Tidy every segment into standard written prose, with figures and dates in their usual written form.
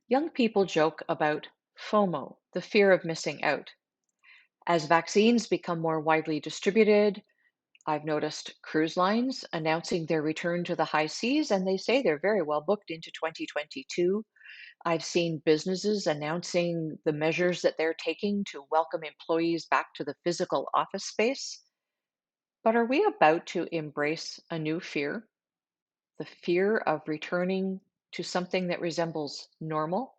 Young people joke about FOMO, the fear of missing out. As vaccines become more widely distributed, I've noticed cruise lines announcing their return to the high seas, and they say they're very well booked into 2022. I've seen businesses announcing the measures that they're taking to welcome employees back to the physical office space. But are we about to embrace a new fear, the fear of returning to something that resembles normal?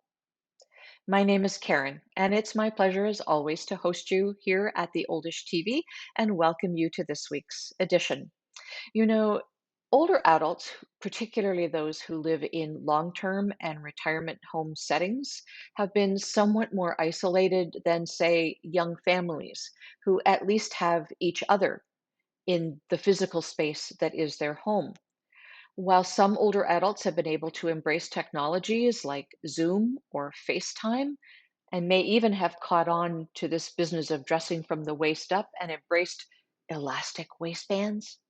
My name is Karen, and it's my pleasure as always to host you here at the Oldish TV and welcome you to this week's edition. You know, older adults, particularly those who live in long term and retirement home settings, have been somewhat more isolated than, say, young families who at least have each other in the physical space that is their home. While some older adults have been able to embrace technologies like Zoom or FaceTime, and may even have caught on to this business of dressing from the waist up and embraced elastic waistbands.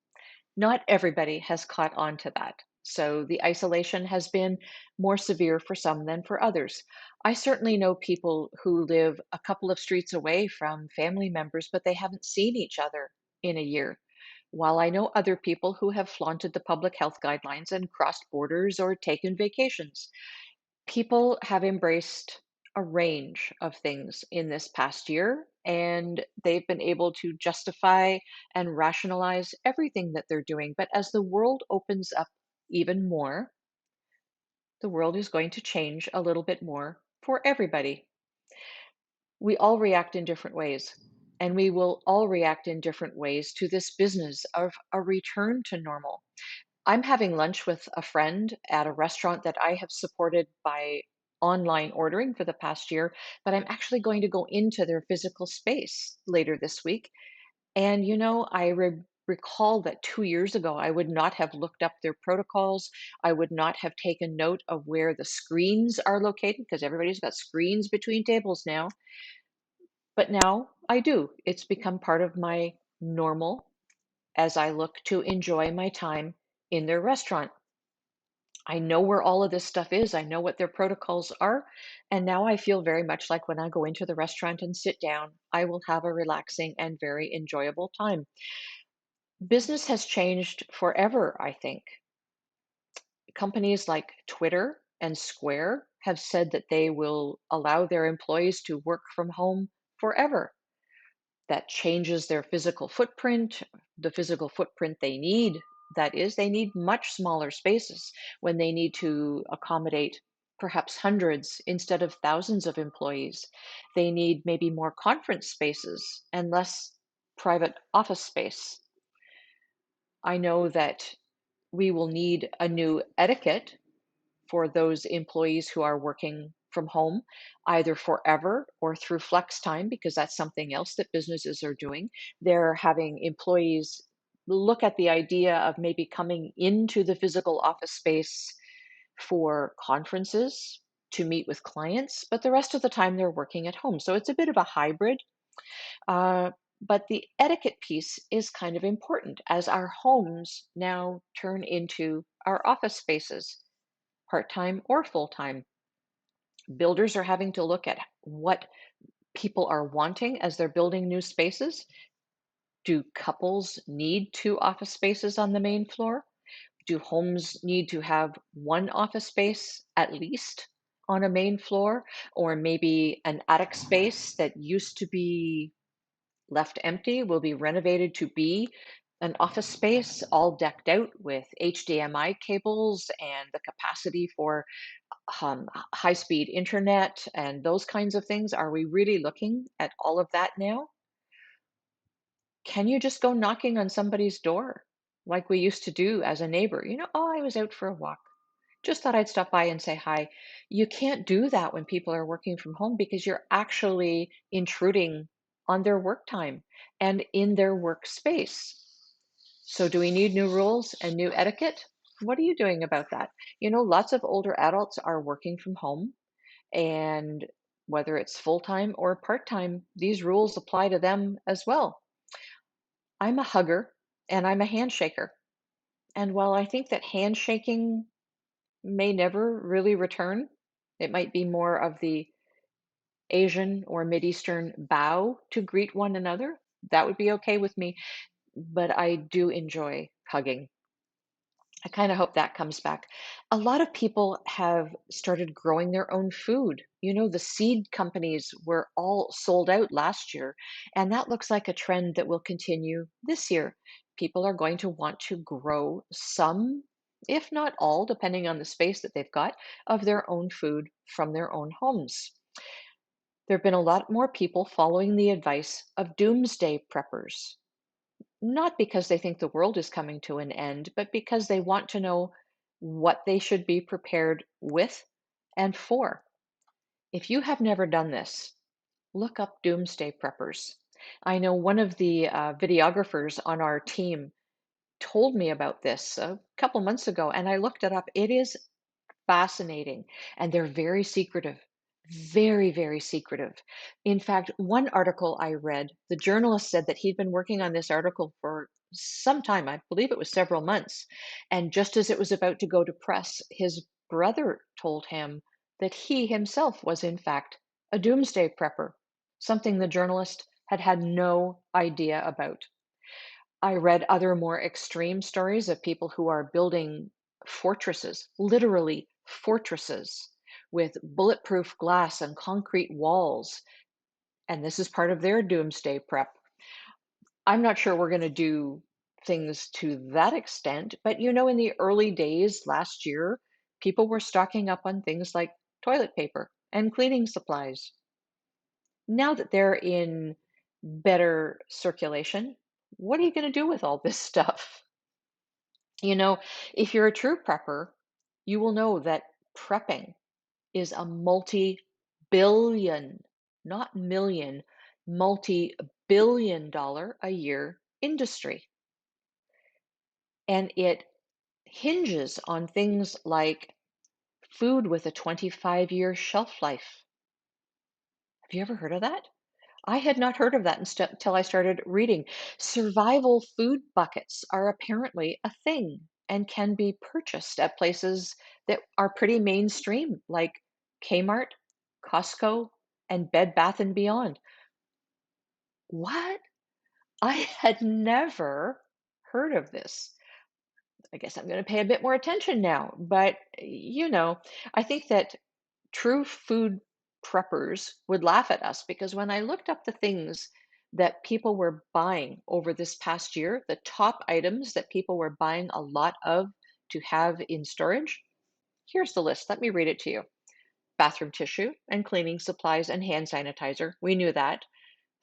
Not everybody has caught on to that. So the isolation has been more severe for some than for others. I certainly know people who live a couple of streets away from family members, but they haven't seen each other in a year. While I know other people who have flaunted the public health guidelines and crossed borders or taken vacations. People have embraced a range of things in this past year, and they've been able to justify and rationalize everything that they're doing. But as the world opens up even more, the world is going to change a little bit more for everybody. We all react in different ways, and we will all react in different ways to this business of a return to normal. I'm having lunch with a friend at a restaurant that I have supported by online ordering for the past year, but I'm actually going to go into their physical space later this week. And recall that 2 years ago, I would not have looked up their protocols. I would not have taken note of where the screens are located because everybody's got screens between tables now. But now I do. It's become part of my normal as I look to enjoy my time in their restaurant. I know where all of this stuff is. I know what their protocols are. And now I feel very much like when I go into the restaurant and sit down, I will have a relaxing and very enjoyable time. Business has changed forever, I think. Companies like Twitter and Square have said that they will allow their employees to work from home forever. That changes their physical footprint, the physical footprint they need. That is, they need much smaller spaces when they need to accommodate perhaps hundreds instead of thousands of employees. They need maybe more conference spaces and less private office space. I know that we will need a new etiquette for those employees who are working from home, either forever or through flex time, because that's something else that businesses are doing. They're having employees look at the idea of maybe coming into the physical office space for conferences to meet with clients, but the rest of the time they're working at home. So it's a bit of a hybrid. Uh, but the etiquette piece is kind of important as our homes now turn into our office spaces, part time or full time. Builders are having to look at what people are wanting as they're building new spaces. Do couples need two office spaces on the main floor? Do homes need to have one office space at least on a main floor, or maybe an attic space that used to be left empty will be renovated to be an office space all decked out with HDMI cables and the capacity for high speed internet and those kinds of things? Are we really looking at all of that now? Can you just go knocking on somebody's door like we used to do as a neighbor? Oh, I was out for a walk. Just thought I'd stop by and say hi. You can't do that when people are working from home because you're actually intruding on their work time and in their workspace. So, do we need new rules and new etiquette? What are you doing about that? Lots of older adults are working from home. And whether it's full time or part time, these rules apply to them as well. I'm a hugger and I'm a handshaker. And while I think that handshaking may never really return, It might be more of the Asian or Mideastern bow to greet one another. That would be okay with me, but I do enjoy hugging. I kind of hope that comes back. A lot of people have started growing their own food. The seed companies were all sold out last year, and that looks like a trend that will continue this year. People are going to want to grow some, if not all, depending on the space that they've got, of their own food from their own homes. There have been a lot more people following the advice of doomsday preppers, not because they think the world is coming to an end, but because they want to know what they should be prepared with and for. If you have never done this, look up Doomsday Preppers. I know one of the videographers on our team told me about this a couple months ago, and I looked it up. It is fascinating, and they're very secretive. Very, very secretive. In fact, one article I read, the journalist said that he'd been working on this article for some time. I believe it was several months. And just as it was about to go to press, his brother told him that he himself was, in fact, a doomsday prepper, something the journalist had had no idea about. I read other more extreme stories of people who are building fortresses, literally fortresses, with bulletproof glass and concrete walls. And this is part of their doomsday prep. I'm not sure we're going to do things to that extent, but in the early days last year, people were stocking up on things like toilet paper and cleaning supplies. Now that they're in better circulation, what are you going to do with all this stuff? You know, if you're a true prepper, you will know that prepping is a multi-billion, not million, multi-billion dollar a year industry. And it hinges on things like food with a 25-year shelf life. Have you ever heard of that? I had not heard of that until I started reading. Survival food buckets are apparently a thing and can be purchased at places that are pretty mainstream, like Kmart, Costco, and Bed Bath and Beyond. What? I had never heard of this. I guess I'm going to pay a bit more attention now. But, I think that true food preppers would laugh at us because when I looked up the things that people were buying over this past year, the top items that people were buying a lot of to have in storage, here's the list. Let me read it to you. Bathroom tissue and cleaning supplies and hand sanitizer. We knew that.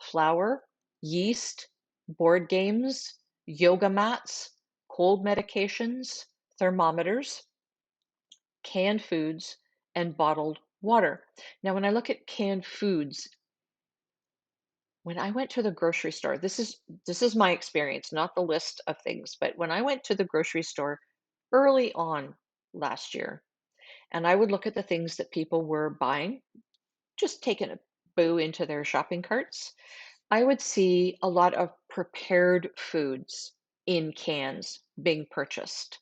Flour, yeast, board games, yoga mats, cold medications, thermometers, canned foods, and bottled water. Now, when I look at canned foods, when I went to the grocery store, this is my experience, not the list of things, but when I went to the grocery store early on last year, and I would look at the things that people were buying, just taking a boo into their shopping carts, I would see a lot of prepared foods in cans being purchased.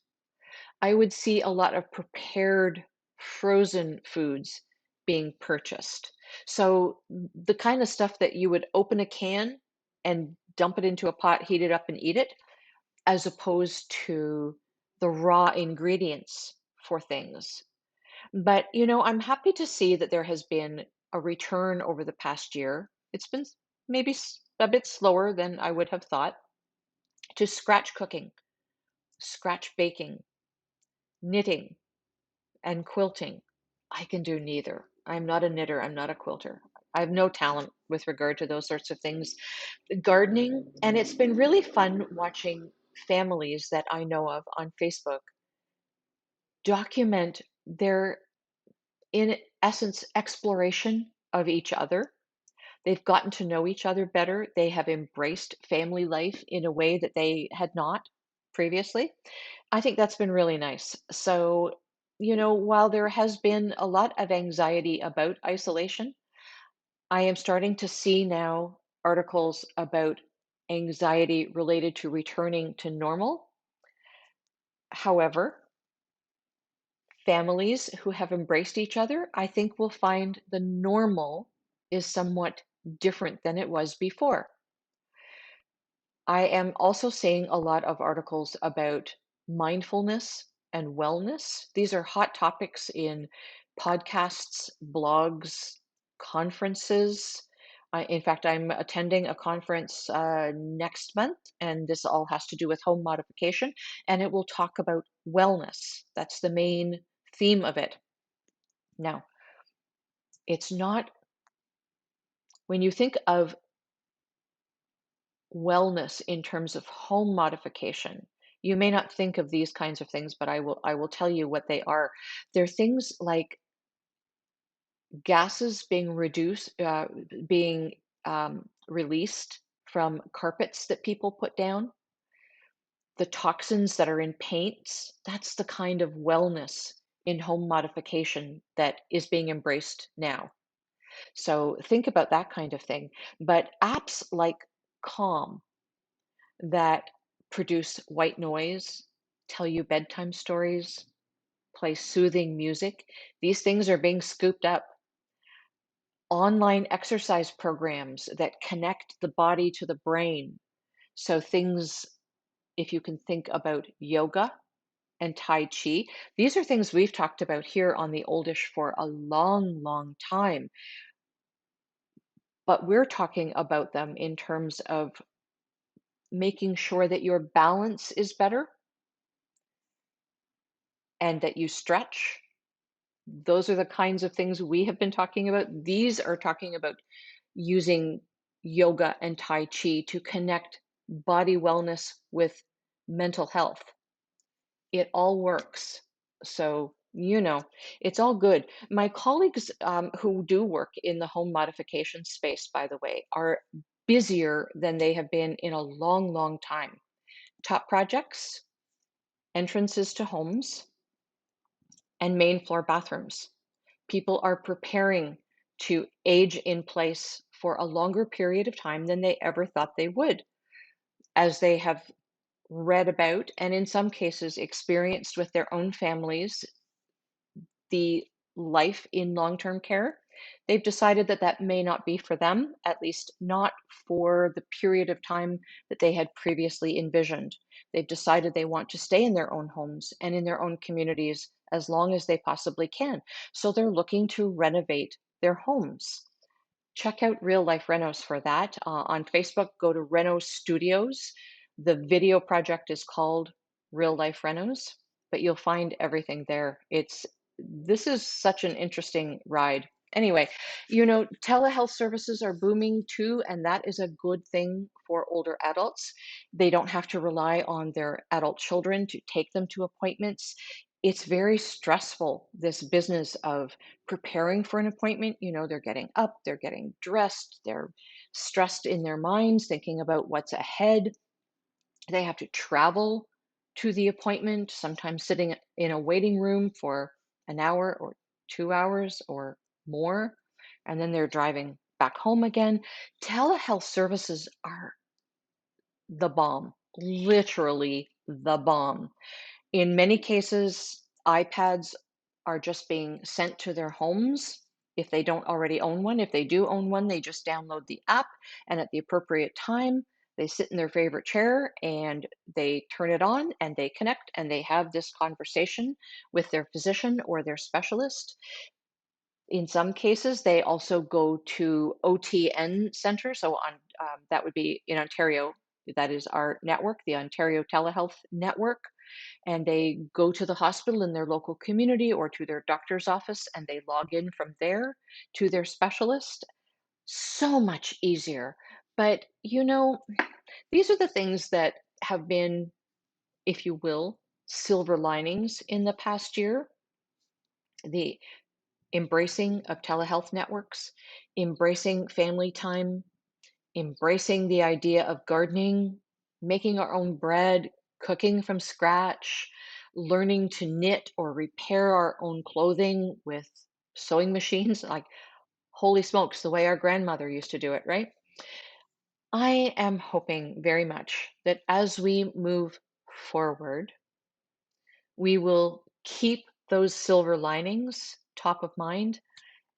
I would see a lot of prepared frozen foods being purchased. So the kind of stuff that you would open a can and dump it into a pot, heat it up and eat it, as opposed to the raw ingredients for things. But, I'm happy to see that there has been a return over the past year. It's been maybe a bit slower than I would have thought to scratch cooking, scratch baking, knitting, and quilting. I can do neither. I'm not a knitter, I'm not a quilter. I have no talent with regard to those sorts of things. Gardening, and it's been really fun watching families that I know of on Facebook document their, in essence, exploration of each other. They've gotten to know each other better. They have embraced family life in a way that they had not previously. I think that's been really nice. So, while there has been a lot of anxiety about isolation, I am starting to see now articles about anxiety related to returning to normal. However, Families who have embraced each other, I think, will find the normal is somewhat different than it was before. I am also seeing a lot of articles about mindfulness and wellness. These are hot topics in podcasts, blogs, conferences. In fact, I'm attending a conference next month, and this all has to do with home modification, and it will talk about wellness. That's the main theme of it. Now, it's not, when you think of wellness in terms of home modification, you may not think of these kinds of things, but I will tell you what they are. They're things like gases being released from carpets that people put down, the toxins that are in paints. That's the kind of wellness in home modification that is being embraced now. So think about that kind of thing. But apps like Calm, that produce white noise, tell you bedtime stories, play soothing music. These things are being scooped up. Online exercise programs that connect the body to the brain. So things, if you can think about yoga and Tai Chi, these are things we've talked about here on the Oldish for a long, long time. But we're talking about them in terms of making sure that your balance is better and that you stretch. Those are the kinds of things we have been talking about. These are talking about using yoga and Tai Chi to connect body wellness with mental health. It all works. So, it's all good. My colleagues who do work in the home modification space, by the way, are busier than they have been in a long, long time. Top projects, entrances to homes, and main floor bathrooms. People are preparing to age in place for a longer period of time than they ever thought they would, as they have read about and in some cases experienced with their own families the life in long-term care. They've decided that that may not be for them, at least not for the period of time that they had previously envisioned. They've decided they want to stay in their own homes and in their own communities as long as they possibly can. So they're looking to renovate their homes. Check out Real Life Renos for that. On Facebook, go to Reno Studios. The video project is called Real Life Renos, but you'll find everything there. This is such an interesting ride. Anyway, telehealth services are booming too, and that is a good thing for older adults. They don't have to rely on their adult children to take them to appointments. It's very stressful, this business of preparing for an appointment. They're getting up, they're getting dressed, they're stressed in their minds, thinking about what's ahead. They have to travel to the appointment, sometimes sitting in a waiting room for an hour or 2 hours or more, and then they're driving back home again. Telehealth services are the bomb, literally the bomb. In many cases, iPads are just being sent to their homes if they don't already own one. If they do own one, they just download the app, and at the appropriate time, they sit in their favorite chair and they turn it on and they connect and they have this conversation with their physician or their specialist. In some cases, they also go to OTN centers. So that would be in Ontario. That is our network, the Ontario Telehealth Network, and they go to the hospital in their local community or to their doctor's office and they log in from there to their specialist. So much easier. But these are the things that have been, if you will, silver linings in the past year. The embracing of telehealth networks, embracing family time, embracing the idea of gardening, making our own bread, cooking from scratch, learning to knit or repair our own clothing with sewing machines, like holy smokes, the way our grandmother used to do it, right? I am hoping very much that as we move forward, we will keep those silver linings top of mind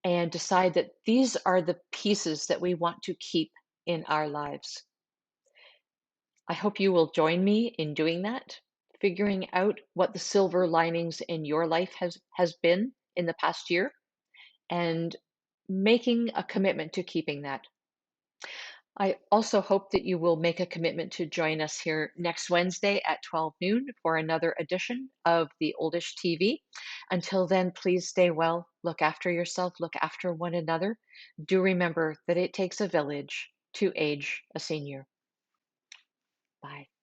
and decide that these are the pieces that we want to keep in our lives. I hope you will join me in doing that, figuring out what the silver linings in your life has been in the past year and making a commitment to keeping that. I also hope that you will make a commitment to join us here next Wednesday at 12 noon for another edition of the Oldish TV. Until then, please stay well, look after yourself, look after one another. Do remember that it takes a village to age a senior. Bye.